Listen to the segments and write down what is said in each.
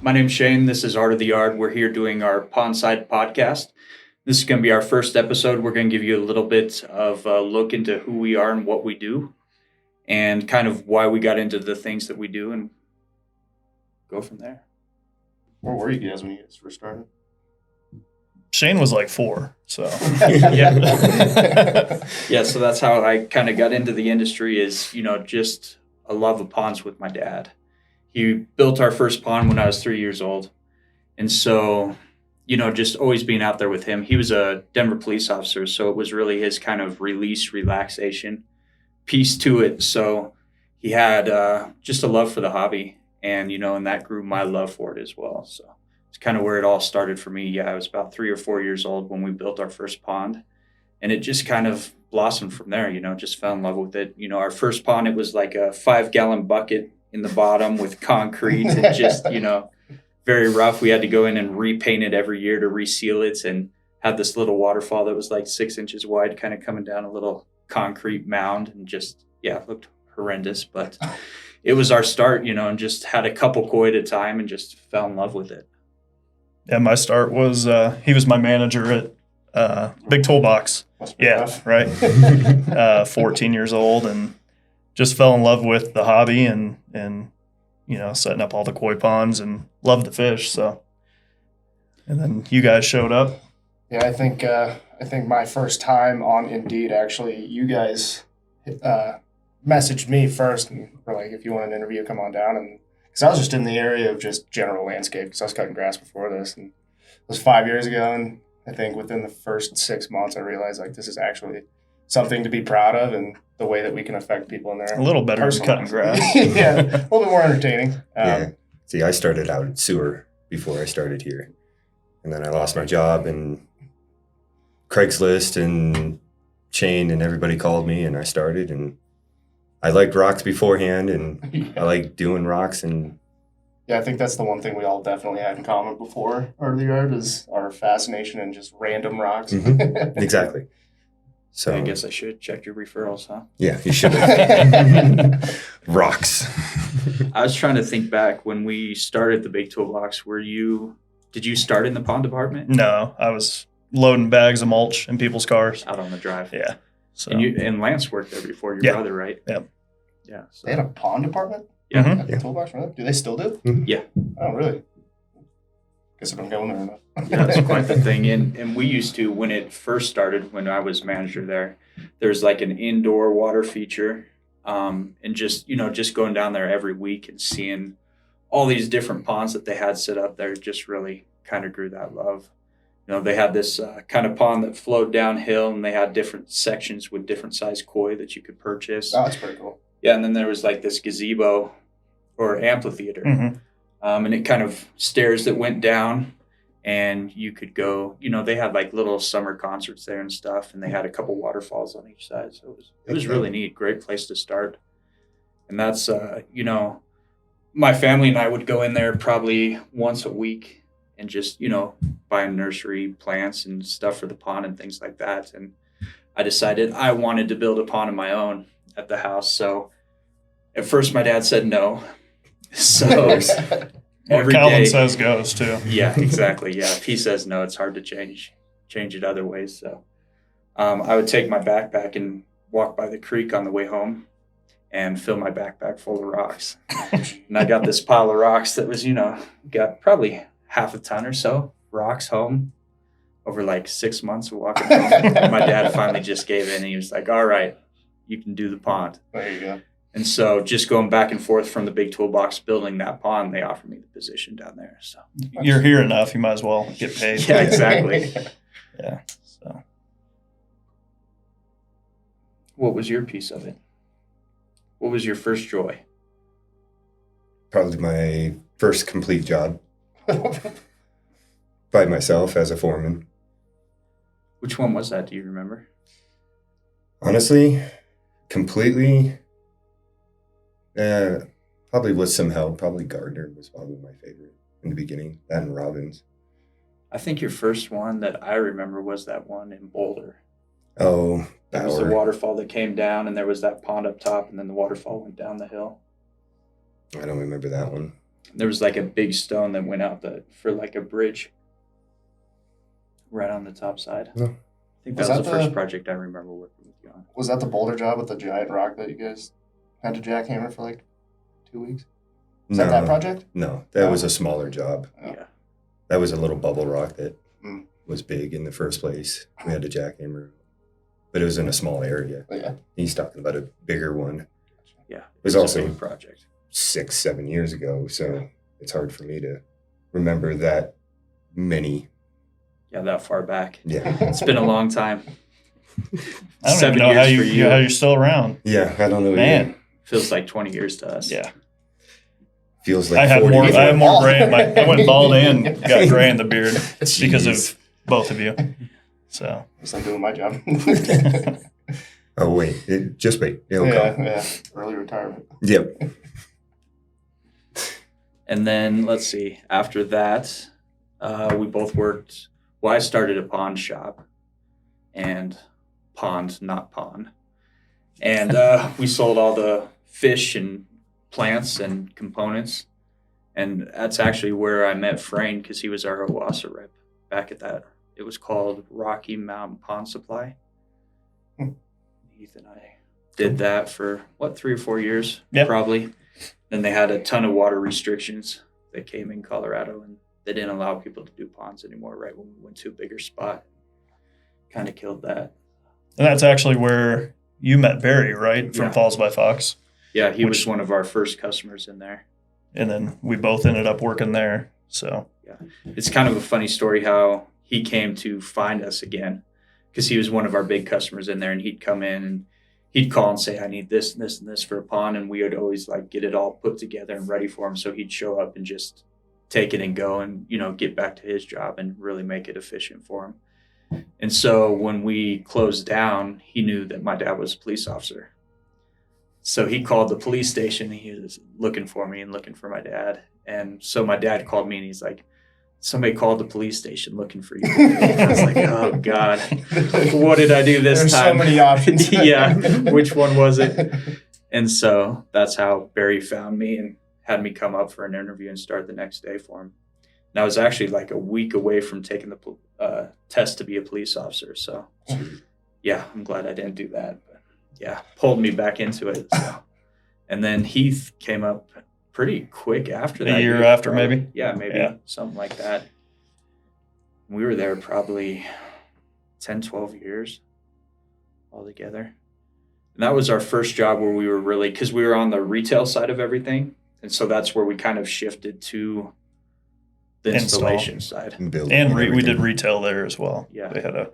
My name's Shane. This is Art of the Yard. We're here doing our Pondside podcast. This is going to be our first episode. We're going to give you a little bit of a look into who we are and what we do and kind of why we got into the things that we do and go from there. Where were you guys when you guys first started? Shane was like 4, so. Yeah, so that's how I kind of got into the industry is, just a love of ponds with my dad. He built our first pond when I was 3 years old. And so, just always being out there with him. He was a Denver police officer, so it was really his kind of release, relaxation piece to it. So he had just a love for the hobby. And, and that grew my love for it as well. So it's kind of where it all started for me. Yeah, I was about 3 or 4 years old when we built our first pond. And it just kind of blossomed from there, just fell in love with it. Our first pond, it was like a 5-gallon bucket in the bottom with concrete and just, very rough. We had to go in and repaint it every year to reseal it and had this little waterfall that was like 6 inches wide, kind of coming down a little concrete mound and just, it looked horrendous. But it was our start, and just had a couple koi at a time and just fell in love with it. Yeah, my start was, he was my manager at Big Toolbox. Yeah, right. 14 years old and just fell in love with the hobby and setting up all the koi ponds and loved the fish. So, and then you guys showed up. Yeah, I think my first time on Indeed, actually, you guys messaged me first and were like, if you want an interview, come on down. And because I was just in the area of just general landscape because I was cutting grass before this. And it was 5 years ago. And I think within the first 6 months, I realized like this is actually something to be proud of and the way that we can affect people in their a little better than cutting grass. Yeah, a little bit more entertaining. Yeah. See, I started out at sewer before I started here. And then I lost my job and Craigslist and Shane and everybody called me and I started and I liked rocks beforehand and I like doing rocks and yeah, I think that's the one thing we all definitely had in common before Art of the Yard is our fascination in just random rocks. Mm-hmm. Exactly. So I guess I should check your referrals, huh? Yeah, you should have. Rocks. I was trying to think back when we started the Big Toolbox. Did you start in the pond department? No, I was loading bags of mulch in people's cars. Out on the drive. Yeah. So. And Lance worked there before, your brother, right? Yep. Yeah. So. They had a pond department? Yeah. At the Toolbox, really? Do they still do? Mm-hmm. Yeah. Oh, really? Guess I don't go in there enough. Yeah, that's quite the thing. And we used to, when it first started, when I was manager there's like an indoor water feature. And just going down there every week and seeing all these different ponds that they had set up there just really kind of grew that love. They had this kind of pond that flowed downhill and they had different sections with different size koi that you could purchase. Oh, that's pretty cool. Yeah, and then there was like this gazebo or amphitheater. Mm-hmm. And it kind of stairs that went down and you could go, they had like little summer concerts there and stuff. And they had a couple waterfalls on each side. So it was really neat. Great place to start. And that's, my family and I would go in there probably once a week and just, buy nursery plants and stuff for the pond and things like that. And I decided I wanted to build a pond of my own at the house. So at first my dad said no. So every Calvin day says goes too. Yeah, exactly. Yeah, if he says no, it's hard to change it other ways. So I would take my backpack and walk by the creek on the way home and fill my backpack full of rocks. And I got this pile of rocks that was, got probably half a ton or so rocks home over like 6 months of walking home. And my dad finally just gave in and he was like, all right, you can do the pond. There you go. And so just going back and forth from the Big Toolbox building that pond, they offered me the position down there. So you're here enough, you might as well get paid. Yeah, exactly. Yeah. So what was your piece of it? What was your first joy? Probably my first complete job by myself as a foreman. Which one was that? Do you remember? Honestly, completely. Probably with some help. Probably Gardner was probably my favorite in the beginning. That and Robbins. I think your first one that I remember was that one in Boulder. Oh, There was the waterfall that came down, and there was that pond up top, and then the waterfall went down the hill. I don't remember that one. There was like a big stone that went out for like a bridge right on the top side. No. I think that was the first project I remember working with you on. Was that the boulder job with the giant rock that you guys had to jackhammer for like 2 weeks? Was that that project? No, that was a smaller job. Oh. Yeah. That was a little bubble rock that Mm. was big in the first place. We had to jackhammer, but it was in a small area. Oh, yeah. He's talking about a bigger one. Yeah. It was a also big project. 6-7 years ago, so it's hard for me to remember that many. Yeah, that far back. Yeah. It's been a long time. I don't 7 even know how years for you. how you're still around. Yeah, I don't know. Man. Either. Feels like 20 years to us. Yeah. Feels like I have 40 more. years I have ago. more gray. I went bald and got gray in the beard because Jeez. of both of you. So It's like doing my job. Oh, wait. Just wait. It'll come. Yeah. Early retirement. Yep. And then let's see. After that, we both worked. Well, I started a pawn shop, and pond, not pawn. And we sold all the fish and plants and components. And that's actually where I met Frayne, because he was our Owasso rep back at that. It was called Rocky Mountain Pond Supply. Heath and I did that for, 3 or 4 years? Yep. Probably. Then they had a ton of water restrictions that came in Colorado, and they didn't allow people to do ponds anymore right when we went to a bigger spot. Kind of killed that. and that's actually where you met Barry, right, from Yeah. Falls by Fox, Yeah, he Which- was one of our first customers in there. and then we both ended up working there. So It's kind of a funny story how he came to find us again, because he was one of our big customers in there, and he'd come in and he'd call and say, I need this and this and this for a pond. And we would always like get it all put together and ready for him. So he'd show up and just take it and go and, get back to his job and really make it efficient for him. And so when we closed down, he knew that my dad was a police officer. So he called the police station, and he was looking for me and looking for my dad. And so my dad called me, and he's like, somebody called the police station looking for you. I was like, oh God, what did I do this There's time? so many options. Yeah, which one was it? And so that's how Barry found me and had me come up for an interview and start the next day for him. And I was actually like a week away from taking the test to be a police officer. So yeah, I'm glad I didn't do that. But yeah, pulled me back into it. So. And then Heath came up pretty quick after that. a year after, maybe. Yeah, maybe Yeah. something like that. We were there probably 10, 12 years altogether. And that was our first job where we were really, because we were on the retail side of everything. And so that's where we kind of shifted to the installation side. And building And we everything. did retail there as well. Yeah. They had a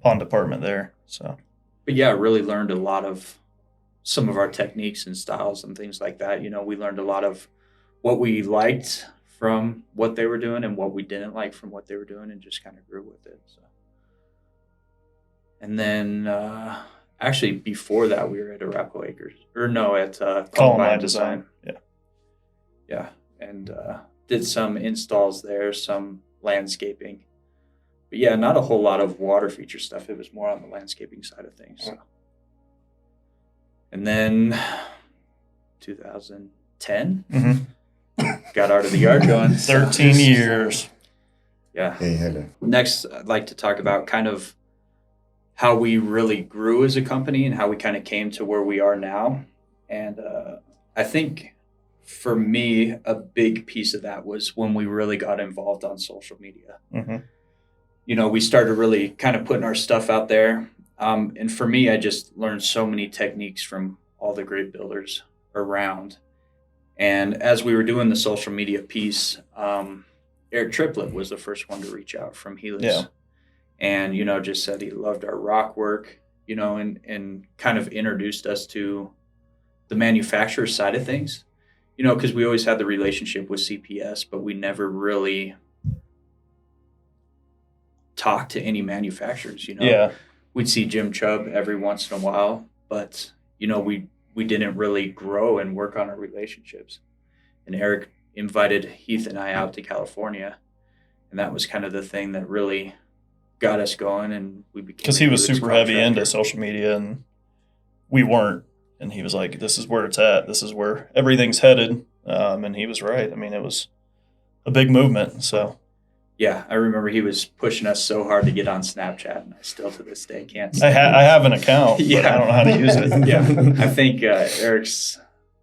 pond department there. So But yeah, really learned a lot of some of our techniques and styles and things like that. We learned a lot of what we liked from what they were doing and what we didn't like from what they were doing, and just kind of grew with it. So, and then actually before that, we were at Arapahoe Acres, at Columbine Design. Yeah, and did some installs there, some landscaping. But yeah, not a whole lot of water feature stuff. It was more on the landscaping side of things. So. And then 2010, got out of the yard going. 13 years. Yeah. Yeah, you had to. Next, I'd like to talk about kind of how we really grew as a company and how we kind of came to where we are now. And I think for me, a big piece of that was when we really got involved on social media. Mm-hmm. We started really kind of putting our stuff out there. And for me, I just learned so many techniques from all the great builders around. And as we were doing the social media piece, Eric Triplett was the first one to reach out from Helix. Yeah. And, just said he loved our rock work, and kind of introduced us to the manufacturer side of things, because we always had the relationship with CPS, but we never really talked to any manufacturers, Yeah. We'd see Jim Chubb every once in a while, but we didn't really grow and work on our relationships. And Eric invited Heath and I out to California, and that was kind of the thing that really got us going. And we became, Because he was Helix super heavy contractor. into social media and we weren't. And he was like, this is where it's at. This is where everything's headed. And he was right. I mean, it was a big movement. So Yeah, I remember he was pushing us so hard to get on Snapchat, and I still to this day can't. I have an account, but Yeah. I don't know how to use it. Yeah, I think Eric's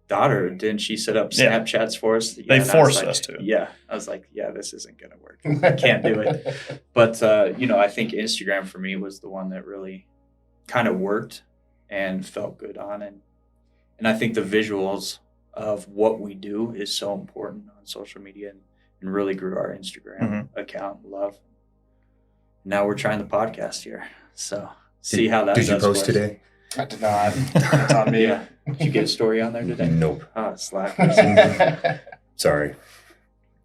daughter, didn't she set up Yeah. Snapchats for us? Yeah, They and I was forced like, us to. Yeah, I was like, yeah, this isn't gonna work. I can't do it. But I think Instagram for me was the one that really kind of worked and felt good on, and I think the visuals of what we do is so important on social media, and really grew our Instagram account love. Now we're trying the podcast here, so see how that Did you does post for us. today? I did not. It's on me. Yeah. Did you get a story on there today? Nope. Slackers. Sorry.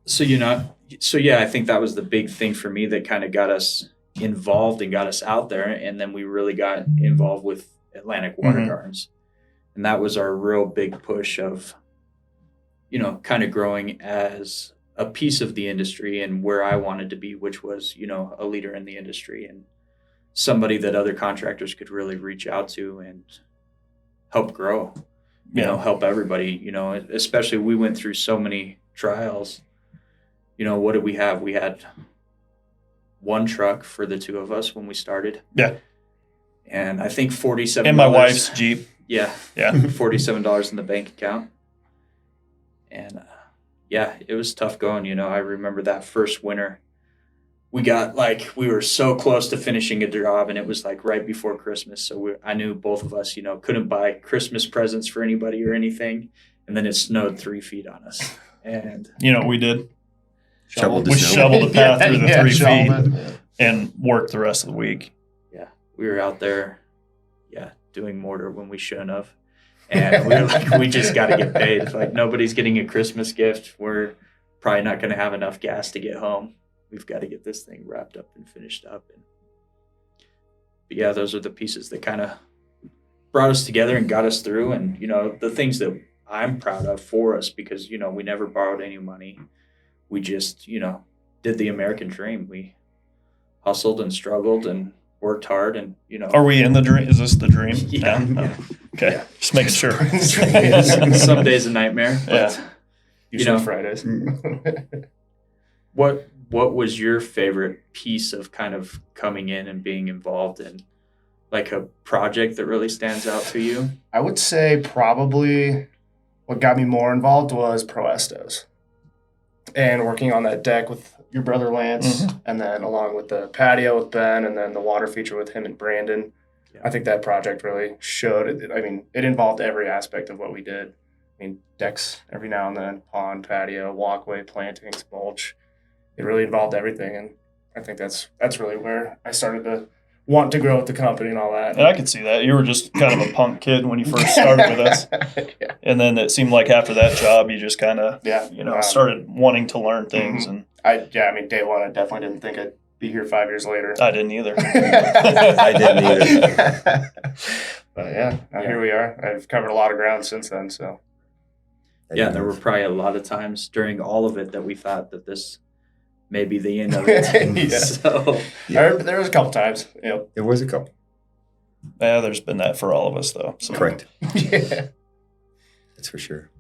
So I think that was the big thing for me that kind of got us involved and got us out there, and then we really got involved with Atlantic Water Gardens, and that was our real big push of, kind of growing as a piece of the industry and where I wanted to be, which was, a leader in the industry and somebody that other contractors could really reach out to and help grow, help everybody, especially we went through so many trials. What did we have? We had one truck for the two of us when we started. Yeah. And I think $47. And my wife's Jeep. Yeah. Yeah. $47 in the bank account. And it was tough going. I remember that first winter. We were so close to finishing a job, and it was like right before Christmas. So I knew both of us, couldn't buy Christmas presents for anybody or anything. And then it snowed 3 feet on us. And you know what we did? Shoveled the We snow. shoveled the path through the 3 shoveled feet it. and worked the rest of the week. Yeah, we were out there, doing mortar when we shouldn't have. And we were like, we just got to get paid. Like, nobody's getting a Christmas gift. We're probably not going to have enough gas to get home. We've got to get this thing wrapped up and finished up. But those are the pieces that kind of brought us together and got us through. And, the things that I'm proud of for us, because, we never borrowed any money. We just, did the American dream. We hustled and struggled and worked hard, and, Are we in the dream? Is this the dream? Yeah. now? Yeah. Okay. Yeah. Just making sure. Some days a nightmare. But, Usually Fridays. What was your favorite piece of kind of coming in and being involved in, like, a project that really stands out to you? I would say probably what got me more involved was Pro Estos and working on that deck with your brother Lance, and then along with the patio with Ben, and then the water feature with him and Brandon. Yeah. I think that project really showed it. I mean, it involved every aspect of what we did. I mean, decks every now and then, pond, patio, walkway, plantings, mulch. It really involved everything, and I think that's really where I started to want to grow with the company and all that. And I could see that. You were just kind of a punk kid when you first started with us. Yeah. And then it seemed like after that job, you just kind of, started wanting to learn things. And day one, I definitely didn't think I'd be here 5 years later. I didn't either. I didn't either. But here we are. I've covered a lot of ground since then. So There were probably a lot of times during all of it that we thought that this may be the end of it. Yeah. So there was a couple times. Yep. There was a couple. Yeah, there's been that for all of us, though. So. Correct. Yeah. That's for sure.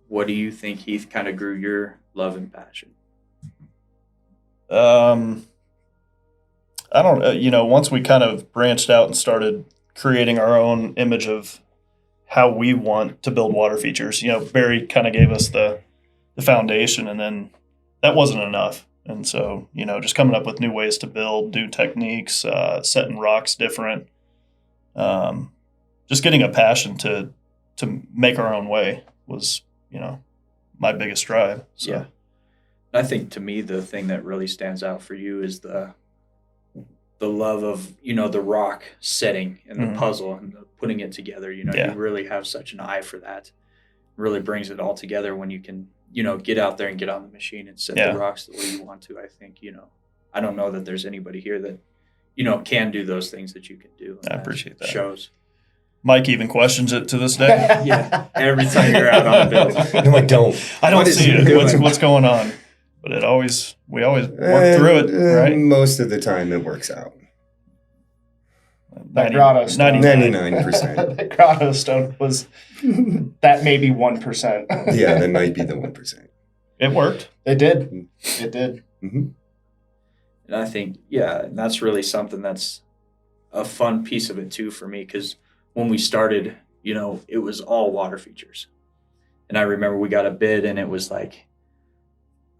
What do you think, Heath, kind of grew your love and passion? I don't, once we kind of branched out and started creating our own image of how we want to build water features, Barry kind of gave us the foundation, and then that wasn't enough. And so, just coming up with new ways to build, new techniques, setting rocks different, just getting a passion to make our own way was, my biggest drive. So. Yeah. I think to me, the thing that really stands out for you is the love of, the rock setting and the puzzle and putting it together. You really have such an eye for that. It really brings it all together when you can, get out there and get on the machine and set the rocks the way you want to. I think, I don't know that there's anybody here that, can do those things that you can do. I appreciate that. Shows. Mike even questions it to this day. Yeah. Every time you're out on a build. No, I don't. I don't What is see he it. doing? What's going on? But we always work through it, right? Most of the time it works out. That grotto stone. 99%. That grotto stone was that maybe 1%. Yeah, that might be the 1%. It worked. It did. It did. Mm-hmm. And I think, yeah, and that's really something that's a fun piece of it too for me, because when we started, it was all water features. And I remember we got a bid and it was like,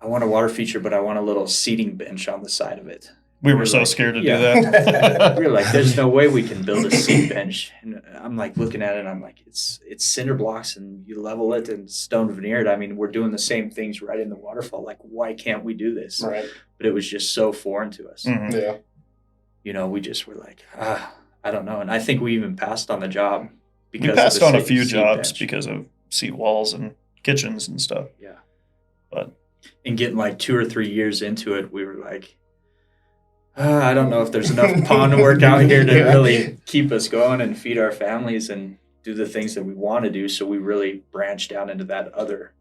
I want a water feature, but I want a little seating bench on the side of it. We were so scared to do yeah. that. We were like, there's no way we can build a seat bench. And I'm like looking at it and I'm like, it's cinder blocks and you level it and stone veneered. I mean, we're doing the same things right in the waterfall. Like, why can't we do this? Right. But it was just so foreign to us. Mhm. Yeah. We just were like, I don't know. And I think we even passed on the job because We passed of the on a few seat jobs bench. because of seat walls and kitchens and stuff. Yeah. But And getting like 2 or 3 years into it, we were like, I don't know if there's enough pond work out here to Yeah. really keep us going and feed our families and do the things that we want to do. So we really branched out into that other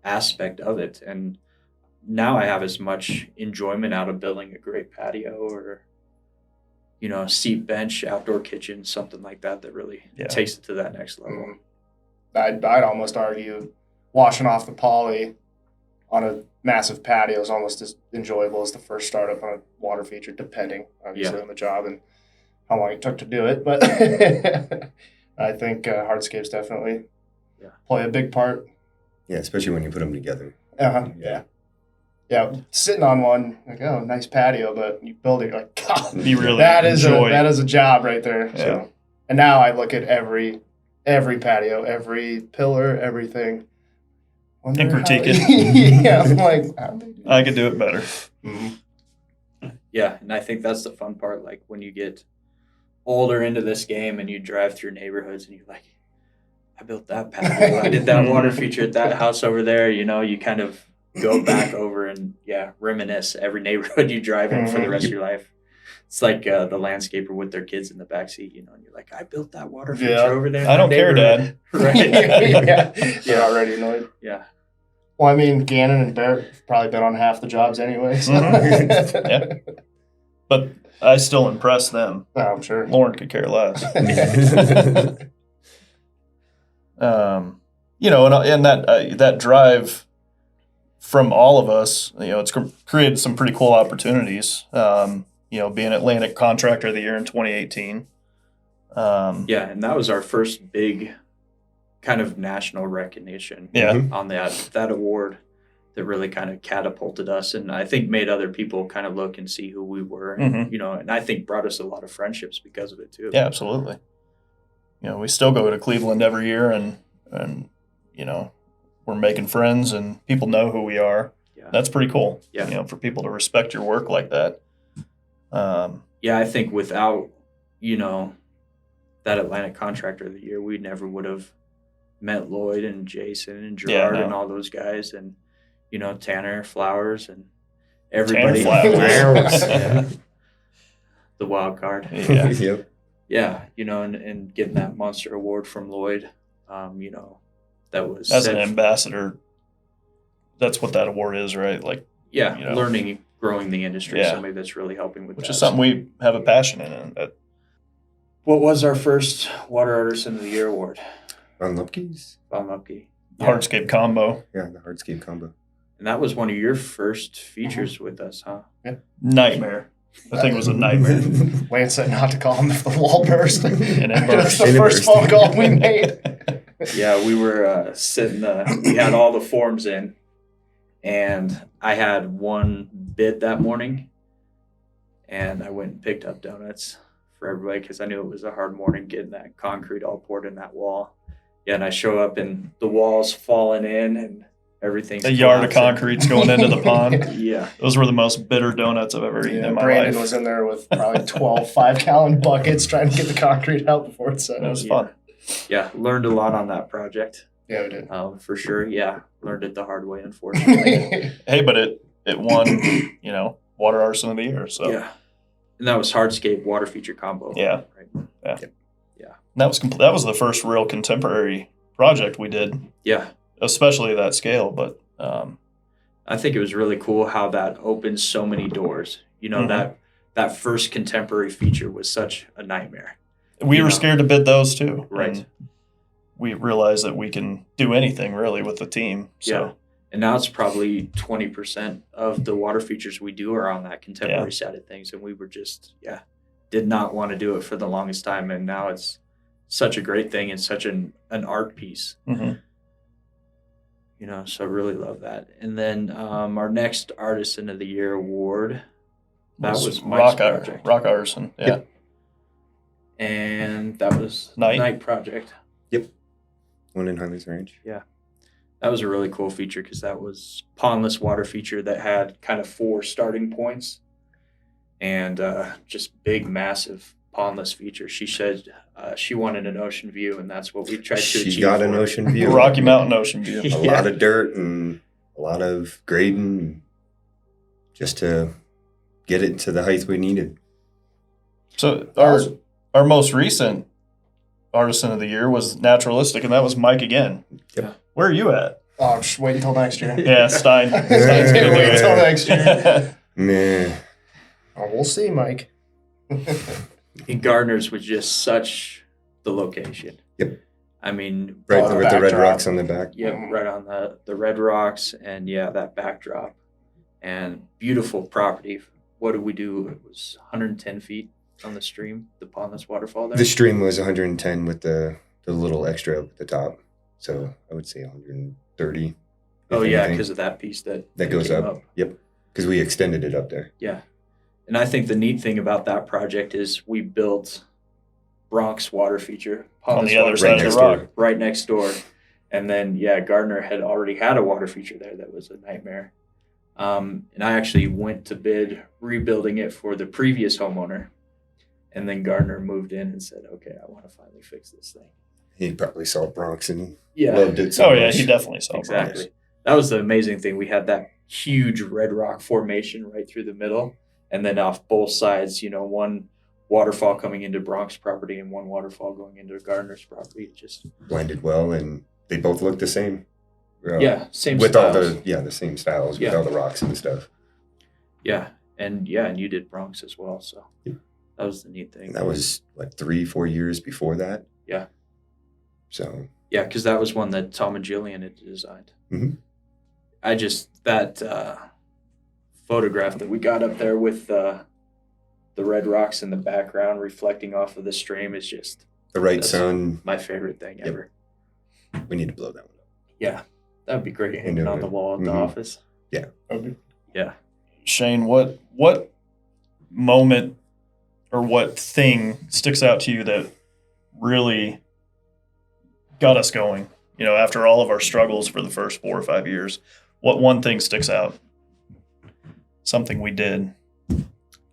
aspect of it. And now I have as much enjoyment out of building a great patio or, a seat bench, outdoor kitchen, something like that really takes it to that next level. I'd almost argue washing off the poly on a massive patio is almost as enjoyable as the first startup on a water feature, depending obviously on the job and how long it took to do it. But I think hardscapes definitely play a big part. Yeah, especially when you put them together. Yeah. Yeah, sitting on one, like, oh, nice patio, but you build it, you're like, God, you really that is enjoy a job right there. Yeah. So, and now I look at every patio, every pillar, everything, and critique it. Yeah, I'm like, how do they do I could do it better. Yeah, and I think that's the fun part. Like when you get older into this game and you drive through neighborhoods and you're like, I built that patio, I did that water feature at that house over there. You kind of go back over and reminisce every neighborhood you drive in for the rest of your life. It's like the landscaper with their kids in the backseat, and you're like, I built that water feature over there. I don't care, Dad. Right? You're already annoyed. Yeah. Well, I mean, Gannon and Barrett have probably been on half the jobs anyway. So. Yeah. But I still impress them. Oh, I'm sure. Lauren could care less. And that drive from all of us, it's created some pretty cool opportunities. Being Atlantic Contractor of the Year in 2018. And that was our first big kind of national recognition on that award that really kind of catapulted us and I think made other people kind of look and see who we were and, and I think brought us a lot of friendships because of it too. Yeah, absolutely. We still go to Cleveland every year and we're making friends and people know who we are. Yeah. That's pretty cool. Yeah. For people to respect your work like that. I think without, that Atlantic Contractor of the Year, we never would have met Lloyd and Jason and Gerard and all those guys and, Tanner Flowers and everybody. Flowers. The wild card. Yeah. Yep. Yeah. And getting that monster award from Lloyd, that was as an ambassador. That's what that award is, right? Like, learning, growing the industry. Somebody that's really helping with which that. is something we have a passion in. What was our first Water Artisan of the Year award? Von Lupke's? Von Lupke. Hardscape combo. Yeah, the hardscape combo. And that was one of your first features with us, huh? Yeah. Nightmare. The thing was a nightmare. Lance said not to call him if the wall burst. And it That's burst. the first phone call we made. Yeah, we were sitting, we had all the forms in, and I had one bid that morning, and I went and picked up donuts for everybody because I knew it was a hard morning getting that concrete all poured in that wall. Yeah, and I show up, and the wall's falling in, and everything's A yard of collapsing. concrete's going into the pond. Yeah. Those were the most bitter donuts I've ever eaten in my Brandon life. was in there with probably 12 5-gallon buckets trying to get the concrete out before it set. It was fun. Yeah, learned a lot on that project. Yeah, we did. For sure. Yeah, learned it the hard way, unfortunately. Hey, but it won, Water Artisan of the Year. So Yeah. And that was Hardscape Water Feature Combo. Yeah. Right? Yeah. Yeah. And that was the first real contemporary project we did, Yeah. especially that scale. But I think it was really cool how that opened so many doors. Mhm. That first contemporary feature was such a nightmare. We were scared to bid those too. Right. And we realized that we can do anything really with the team. So. Yeah. And now it's probably 20% of the water features we do are on that contemporary side of things. And we were just, did not want to do it for the longest time. And now it's such a great thing and such an art piece. Mm-hmm. You know, so I really love that. And then our next Artisan of the Year award, that was Mike's project. Rock Artisan, yeah. Yep. And that was Night Project. Yep. One in Hunter's Range. Yeah. That was a really cool feature because that was pondless water feature that had kind of 4 starting points and just big, massive pondless feature. She said she wanted an ocean view, and that's what we tried to achieve. She got an ocean view. Rocky Mountain ocean view. A lot of dirt and a lot of grading just to get it to the height we needed. So our most recent Artisan of the Year was Naturalistic, and that was Mike again. Yep. Where are you at? Oh, just wait until next year. Yeah, Stein. Stein's Wait gonna do it. until next year. Nah. Oh, we'll see, Mike. And Gardner's was just such the location. Yep. I mean, Right the with the red backdrop. rocks on the back. yeah, right on the red rocks and that backdrop and beautiful property. What did we do? It was 110 feet on the stream, the pondless waterfall there. The stream was 110 with the little extra up at the top. So I would say 130. Oh if yeah, anything. because of that piece that Goes came up. Yep. Because we extended it up there. Yeah. And I think the neat thing about that project is we built Bronx water feature On the pondless other water side of feature the rock. right next door. And then Gardner had already had a water feature there that was a nightmare. And I actually went to bid rebuilding it for the previous homeowner. And then Gardner moved in and said, okay, I want to finally fix this thing. He probably saw Bronx and Yeah, loved it so Oh, yeah, much. he definitely saw exactly. Bronx. That was the amazing thing. We had that huge red rock formation right through the middle. And then off both sides, one waterfall coming into Bronx property and one waterfall going into Gardner's property. It just Blended well, and they both looked the same. same with styles. all the same styles with Yeah. all the rocks and stuff. and you did Bronx as well. So that was the neat thing. And that was like 3-4 years before that. Yeah. So because that was one that Tom and Jillian had designed. Mhm. I just that photograph that we got up there with the red rocks in the background reflecting off of the stream is just the right That's- sun. my favorite thing Yep. ever. We need to blow that one up. Yeah, that would be great hanging Into on it. the wall at the Mhm. office. Okay. Yeah. Shane, what moment or what thing sticks out to you that really got us going? After all of our struggles for the first 4 or 5 years, what one thing sticks out? Something we did.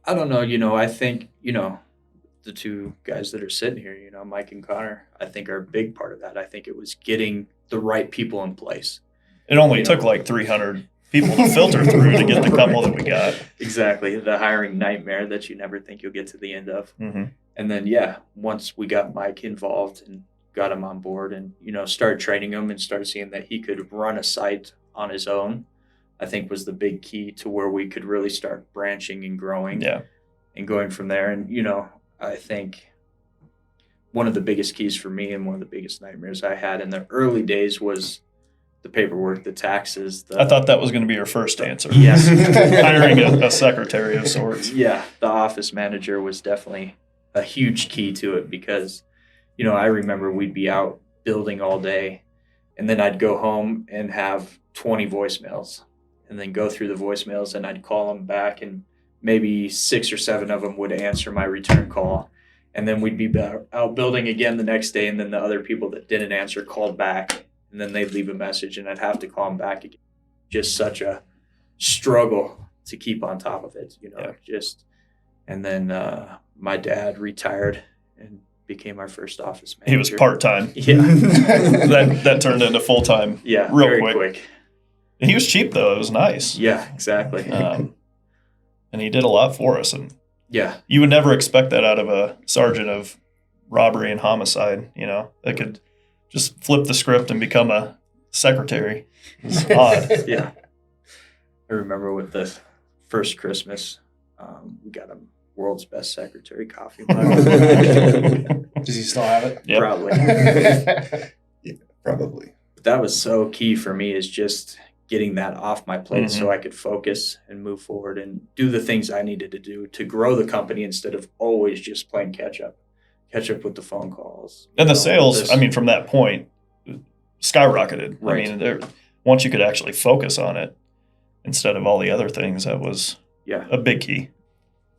I don't know. I think, the two guys that are sitting here, Mike and Connor, I think are a big part of that. I think it was getting the right people in place. It only took like 300 people to filter through to get the couple that we got. Exactly. The hiring nightmare that you never think you'll get to the end of. Mm-hmm. And then, once we got Mike involved and got him on board and, started training him and started seeing that he could run a site on his own, I think was the big key to where we could really start branching and growing and going from there. And, I think one of the biggest keys for me and one of the biggest nightmares I had in the early days was the paperwork, the taxes. I thought that was going to be your first answer. Yes. Hiring a secretary of sorts. Yeah, the office manager was definitely a huge key to it because, I remember we'd be out building all day and then I'd go home and have 20 voicemails and then go through the voicemails and I'd call them back and maybe 6 or 7 of them would answer my return call. And then we'd be out building again the next day and then the other people that didn't answer called back and then they'd leave a message and I'd have to call them back again. Just such a struggle to keep on top of it, and then my dad retired and became our first office manager. He was part-time. Yeah. that turned into full-time Yeah, real very quick. quick. And he was cheap, though. It was nice. Yeah, exactly. And he did a lot for us. And Yeah. you would never expect that out of a sergeant of robbery and homicide, that could just flip the script and become a secretary. It's odd. Yeah. I remember with the first Christmas, we got him world's best secretary coffee mug. Does he still have it? Yep. Probably. Yeah, probably. But that was so key for me, is just getting that off my plate so I could focus and move forward and do the things I needed to do to grow the company instead of always just playing catch up with the phone calls. And the sales, I mean, from that point, skyrocketed. Right. I mean, once you could actually focus on it instead of all the other things, that was a big key.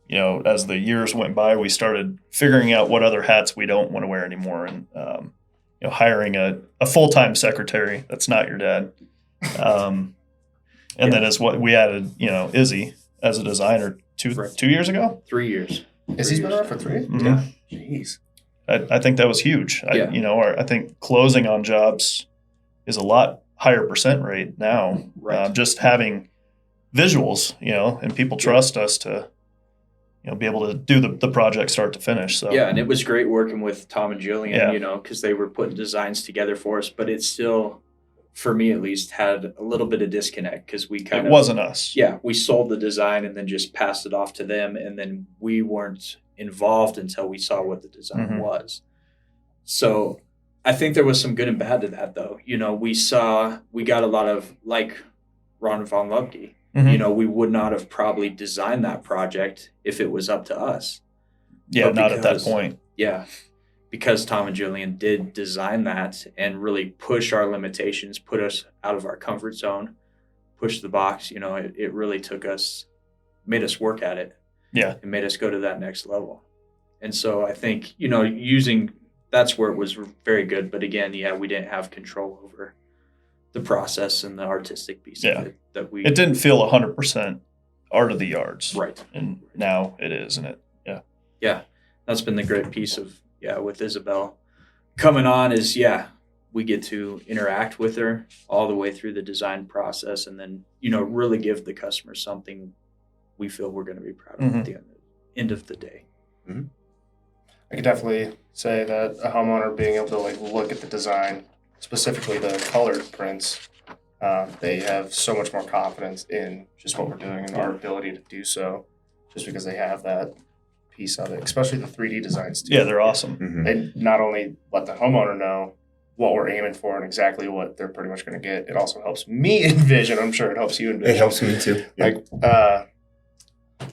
You know, as the years went by, we started figuring out what other hats we don't want to wear anymore, and you know, hiring a full-time secretary that's not your dad. And then as what we added, you know, Izzy as a designer 2 years ago. 3 years. Is he's been around for 3? Mhm. Yeah. Jeez. I think that was huge. Yeah. You know, I think closing on jobs is a lot higher percent rate now. Right. Just having visuals, you know, and people trust us to, you know, be able to do the project start to finish. So Yeah, and it was great working with Tom and Jillian, Yeah. you know, because they were putting designs together for us, but it still, for me at least, had a little bit of disconnect because we kind it of wasn't us. Yeah, we sold the design and then just passed it off to them, and then we weren't involved until we saw what the design was. So I think there was some good and bad to that, though. You know, we got a lot of, like Ron von Lubke, Mhm. you know, we would not have probably designed that project if it was up to us. Yeah, But not at that because- point. Yeah, because Tom and Jillian did design that and really push our limitations, put us out of our comfort zone, push the box. You know, it really made us work at it. Yeah. It made us go to that next level. And so I think, you know, that's where it was very good. But again, we didn't have control over the process and the artistic piece of it It didn't feel 100% art of the yards. Right. And now it is, and it, Yeah. That's been the great piece of, with Isabel coming on is, we get to interact with her all the way through the design process, and then, you know, really give the customer something we feel we're going to be proud of at the end of the day. I could definitely say that a homeowner being able to like look at the design, specifically the colored prints, they have so much more confidence in just what we're doing and our ability to do so, just because they have that piece of it, especially the 3D designs too. yeah, they're awesome. Mhm. They not only let the homeowner know what we're aiming for and exactly what they're pretty much going to get, it also helps me envision. I'm sure it helps you envision. It helps me too. Yeah. Like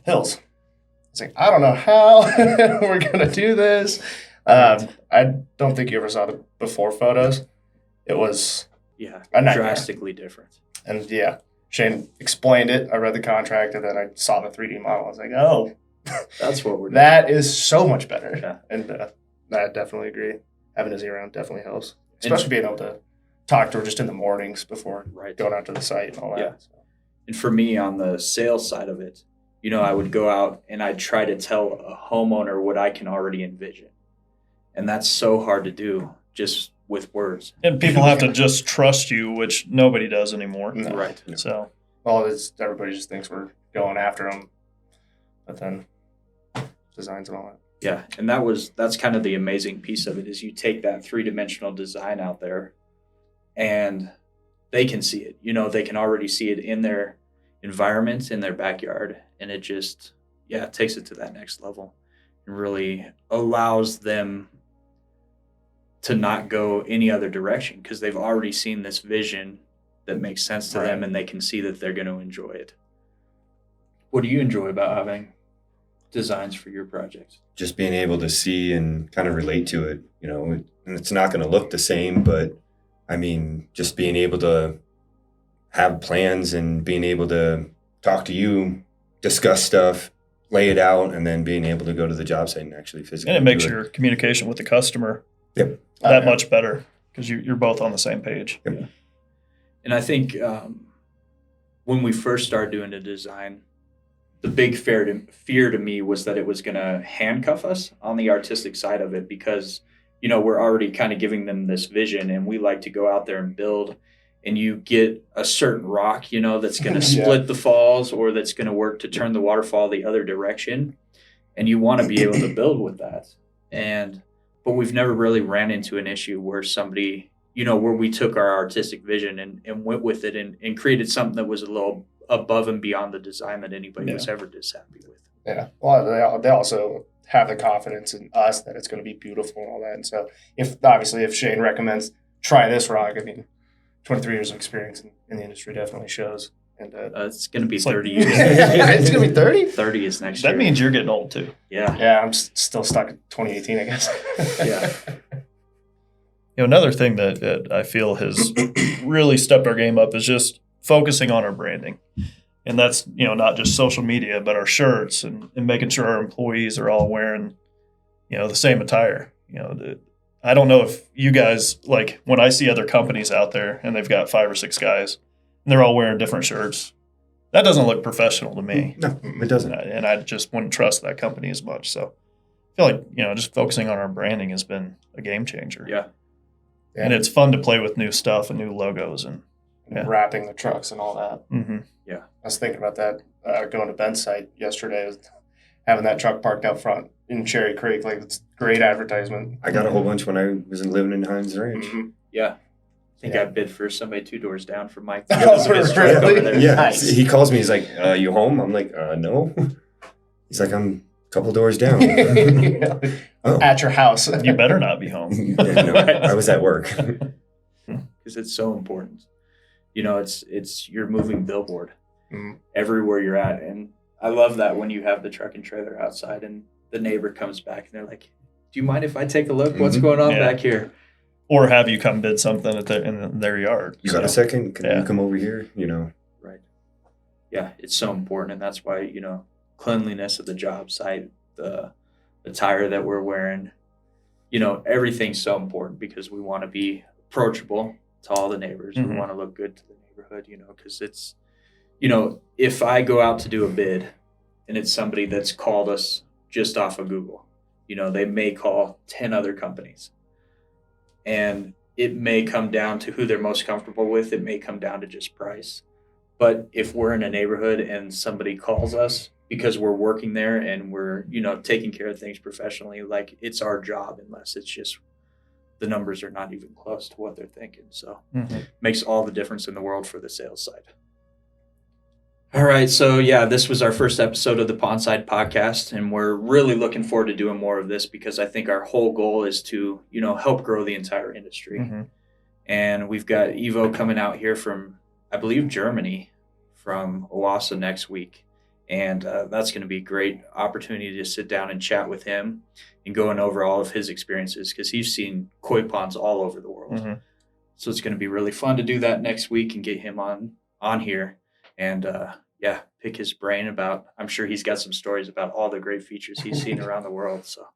hills. It's like, I don't know how we're gonna do this. I don't think you ever saw the before photos. It was Yeah. A nightmare. Drastically different. and Shane explained it. I read the contract and then I saw the 3D model. I was like, oh, That's what we're doing. that is so much better. Yeah. And I definitely agree. Having Izzy around definitely helps, especially being able to talk to her just in the mornings before Right. going out to the site and all that. Yeah. And for me, on the sales side of it, you know, I would go out and I'd try to tell a homeowner what I can already envision. And that's so hard to do just with words. And people have to just trust you, which nobody does anymore. No. Right. So, Well, everybody just thinks we're going after them, but then designs and all that. Yeah. And that's kind of the amazing piece of it, is you take that 3-dimensional design out there and they can see it. You know, they can already see it in their environment, in their backyard. And it just, takes it to that next level and really allows them to not go any other direction because they've already seen this vision that makes sense to them, and they can see that they're going to enjoy it. What do you enjoy about having designs for your projects? Just being able to see and kind of relate to it, you know, and it's not going to look the same, but I mean, just being able to have plans and being able to talk to you, discuss stuff, lay it out, and then being able to go to the job site and actually physically and it makes do your communication with the customer Yep. that much better because you're both on the same page. Yep. And I think when we first started doing the design, the big fear to me was that it was going to handcuff us on the artistic side of it because, you know, we're already kind of giving them this vision and we like to go out there and build, and you get a certain rock, you know, that's going to split the falls or that's going to work to turn the waterfall the other direction. And you want to be able to build with that. But we've never really ran into an issue where somebody, you know, where we took our artistic vision and went with it and created something that was a little above and beyond the design that anybody was ever just happy with. Yeah. Well, they also have the confidence in us that it's going to be beautiful and all that. And so, if Shane recommends try this rock, I mean, 23 years of experience in the industry definitely shows. And it's going to be It's like- 30 years. it's going to be 30. 30 is next year. That means you're getting old too. Yeah. Yeah, I'm still stuck at 2018, I guess. Yeah. Another thing that I feel has really stepped our game up is just focusing on our branding. And that's, not just social media, but our shirts and making sure our employees are all wearing, the same attire. I don't know if you guys, like when I see other companies out there and they've got 5 or 6 guys and they're all wearing different shirts, that doesn't look professional to me. No, it doesn't. And I just wouldn't trust that company as much. So I feel like, just focusing on our branding has been a game changer. Yeah. And it's fun to play with new stuff and new logos and wrapping the trucks and all that. mm-hmm. I was thinking about that going to Ben's site yesterday. Was having that truck parked out front in Cherry Creek, like it's great advertisement. I got a whole bunch when I was living in Hines Ranch. Mhm. Yeah. I think I bid for somebody 2 doors down from Mike. Oh, Elizabeth's truck really? over there. Yeah, Nice. he calls me. He's like, "You home?" I'm like, "No." He's like, "I'm a couple doors down." Oh. At your house. You better not be home. Yeah, no, I was at work. Because it's so important. It's your moving billboard Mhm. everywhere you're at. And I love that when you have the truck and trailer outside and the neighbor comes back and they're like, "Do you mind if I take a look? What's Mhm. going on Yeah. back here?" Or have you come bid something in their yard. You got a second? Can Yeah. you come over here? Right. Yeah, it's so important. And that's why, cleanliness of the job site, the attire that we're wearing, everything's so important because we want to be approachable to all the neighbors. Mhm. We want to look good to the neighborhood, because it's, if I go out to do a bid and it's somebody that's called us just off of Google, they may call 10 other companies. And it may come down to who they're most comfortable with. It may come down to just price. But if we're in a neighborhood and somebody calls us because we're working there and we're, taking care of things professionally, like it's our job, unless it's just the numbers are not even close to what they're thinking. So Mhm. makes all the difference in the world for the sales side. All right. So this was our first episode of the Pondside podcast, and we're really looking forward to doing more of this because I think our whole goal is to, help grow the entire industry. Mhm. And we've got Ivo coming out here from, I believe, Germany, from Owasso next week. And that's going to be a great opportunity to sit down and chat with him and going over all of his experiences because he's seen koi ponds all over the world. Mhm. So it's going to be really fun to do that next week and get him on here and pick his brain about, I'm sure he's got some stories about all the great features he's seen around the world. So